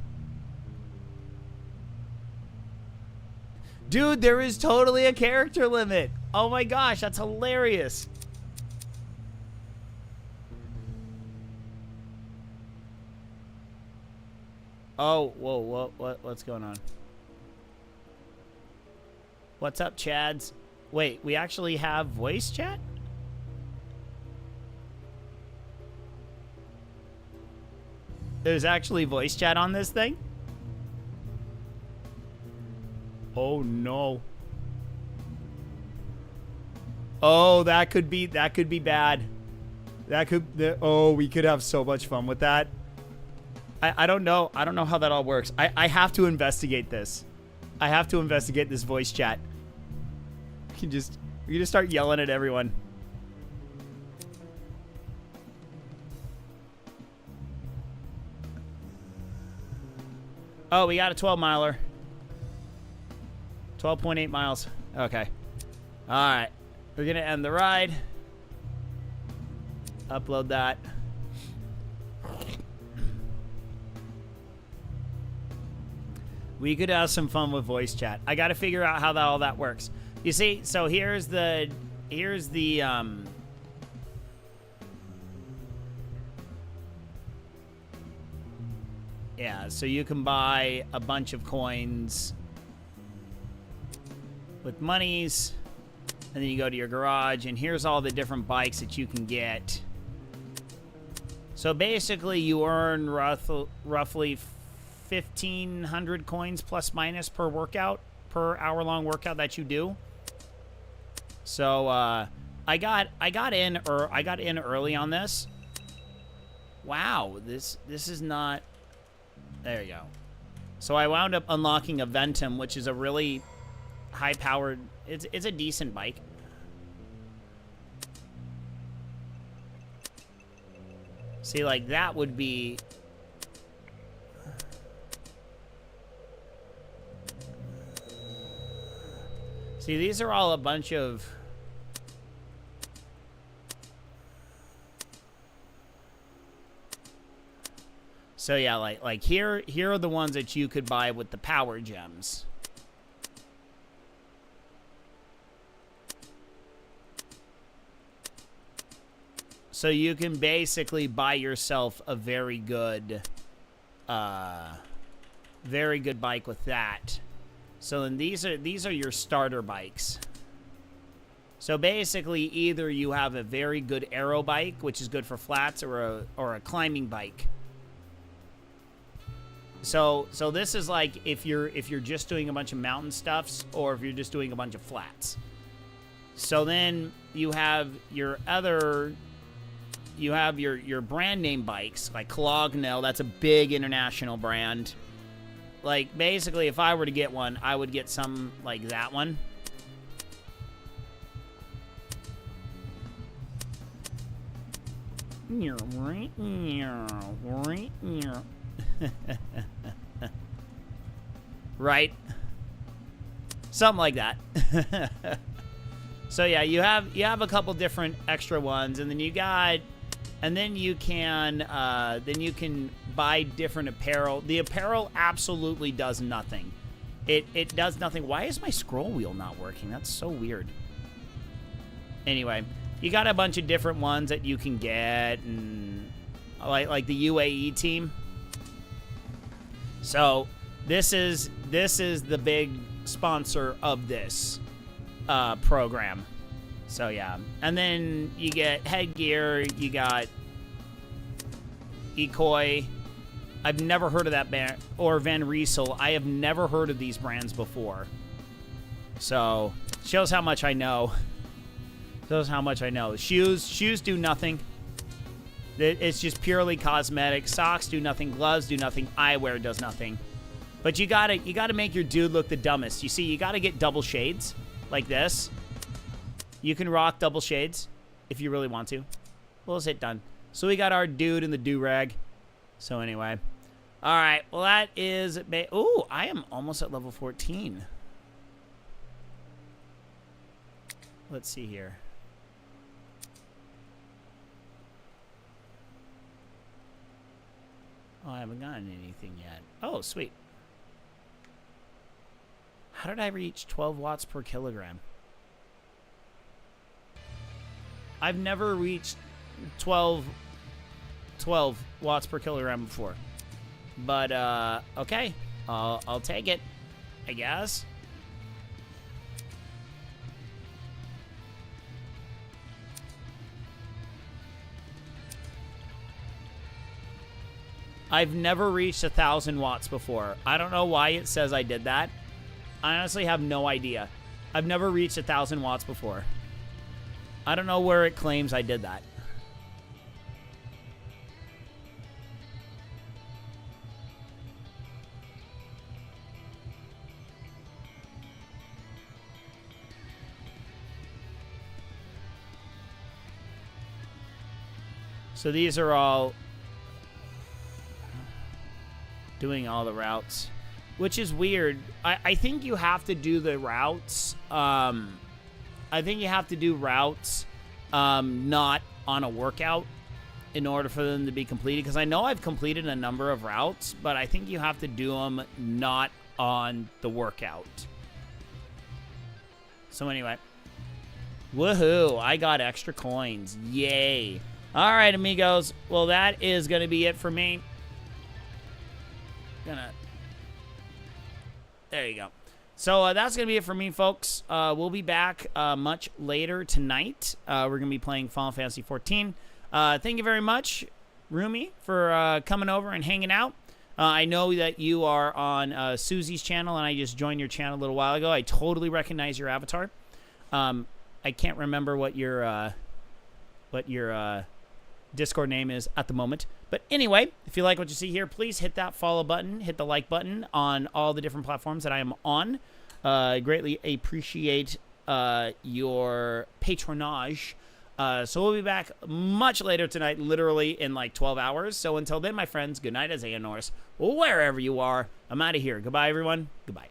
Speaker 1: Dude, there is totally a character limit. Oh my gosh, that's hilarious. Oh, whoa, what's going on? What's up, Chads? Wait, we actually have voice chat? There's actually voice chat on this thing? Oh no. Oh, that could be bad. Oh, we could have so much fun with that. I don't know. I don't know how that all works. I have to investigate this. I have to investigate this voice chat. We can just start yelling at everyone. Oh, we got a 12 miler. 12.8 miles. Okay. All right. We're going to end the ride. Upload that. We could have some fun with voice chat. I got to figure out how all that works. You see, so here's the yeah, so you can buy a bunch of coins with monies, and then you go to your garage, and here's all the different bikes that you can get. So basically, you earn roughly 1,500 coins plus minus per workout, per hour-long workout that you do. So I got in early on this. Wow, this is not. There you go. So I wound up unlocking a Ventum, which is a really high-powered. It's a decent bike. See, like that would be. See, these are all a bunch of. So yeah, like here are the ones that you could buy with the power gems. So you can basically buy yourself a very good bike with that. So then these are your starter bikes. So basically, either you have a very good aero bike, which is good for flats, or a climbing bike. So this is like if you're just doing a bunch of mountain stuffs, or if you're just doing a bunch of flats. So then you have your other, you have your brand name bikes, like Colognell. That's a big international brand. Like, basically, if I were to get one, I would get some like that one. Right? Something like that. So yeah, you have a couple different extra ones, and then you got, and then you can buy different apparel. The apparel absolutely does nothing. It does nothing. Why is my scroll wheel not working? That's so weird. Anyway, you got a bunch of different ones that you can get, and like the UAE team. So this is the big sponsor of this program. So yeah, and then you get headgear. You got Ekoi. I've never heard of that band, or Van Riesel. I have never heard of these brands before. So shows how much I know. Shows how much I know. Shoes do nothing. It's just purely cosmetic. Socks do nothing. Gloves do nothing. Eyewear does nothing. But you gotta make your dude look the dumbest. You see, you gotta get double shades like this. You can rock double shades if you really want to. Well, let's hit done. So we got our dude in the do-rag. So anyway. All right. Well, that is... Ooh, I am almost at level 14. Let's see here. Oh, I haven't gotten anything yet. Oh, sweet. How did I reach 12 watts per kilogram? I've never reached 12 watts per kilogram before. But, okay. I'll take it, I guess. I've never reached 1,000 watts before. I don't know why it says I did that. I honestly have no idea. I've never reached 1,000 watts before. I don't know where it claims I did that. So these are all doing all the routes, which is weird. I think you have to do the routes. I think you have to do routes not on a workout in order for them to be completed. Because I know I've completed a number of routes, but I think you have to do them not on the workout. So anyway. Woohoo. I got extra coins. Yay. All right, amigos. Well, that is going to be it for me. There you go. So that's going to be it for me, folks. We'll be back much later tonight. We're going to be playing Final Fantasy 14. Thank you very much, Rumi, for coming over and hanging out. I know that you are on Susie's channel, and I just joined your channel a little while ago. I totally recognize your avatar. I can't remember what your Discord name is at the moment. But anyway, if you like what you see here, please hit that follow button, hit the like button on all the different platforms that I am on. I greatly appreciate your patronage. So we'll be back much later tonight, literally in like 12 hours. So until then, my friends, good night as Aeonors, wherever you are. I'm out of here. Goodbye, everyone. Goodbye.